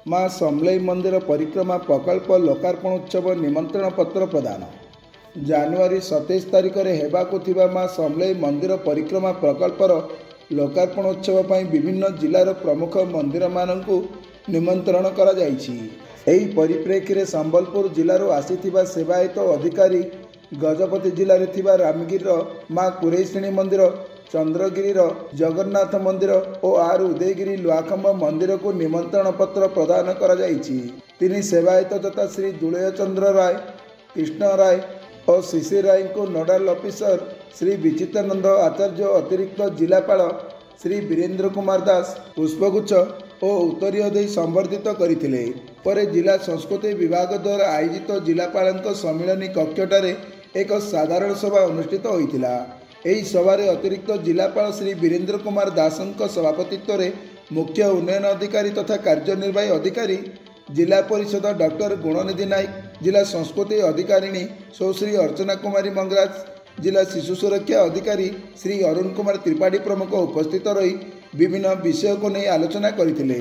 माँ समलेई मंदिर परिक्रमा प्रकल्प लोकार्पण उत्सव निमंत्रण पत्र प्रदान। जानुआरी 27 तारिख में हेबाकु थिबा माँ समलेई मंदिर परिक्रमा प्रकल्पर लोकार्पण उत्सव पर विभिन्न जिलार प्रमुख मंदिर मानकु निमंत्रण करा जायछि। एही परिप्रेक्षी रे संबलपुर जिलारो आसीथिबा सेवायत अधिकारी गजपति जिले में थिबा रामगिर माँ कुरेशिणी मंदिर, चंद्रगिरी जगन्नाथ मंदिर और आर उदयगिरी लुआखंब मंदिर को निमंत्रण पत्र प्रदान करा जायछि। तिनि सेवायत तथा श्री दुलय चंद्र राय, कृष्ण राय और शिशिर राय को नोडाल ऑफिसर श्री विचित्रानंद आचार्य, अतिरिक्त जिलापाल श्री वीरेंद्र कुमार दास पुष्पगुच्छ और उत्तरीय दे संबर्धित करथिले। परे जिला संस्कृति विभाग द्वारा आयोजित जिलापाल सम्मिलनी कक्षटारे एक साधारण सभा अनुष्ठित होइतिला। एही सभारे अतिरिक्त जिलापाल श्री वीरेंद्र कुमार दासଙ୍କ सभापतित्व में मुख्य उन्नयन अधिकारी तथा कार्यनिर्वाही अधिकारी जिला परिषद डॉक्टर गुणनिधि नायक, जिला संस्कृति अधिकारिणी सुश्री अर्चना कुमारी मंगराज, जिला शिशु सुरक्षा अधिकारी श्री अरुण कुमार त्रिपाठी प्रमुख उपस्थित रही विभिन्न विषय को नहीं आलोचना करथिले।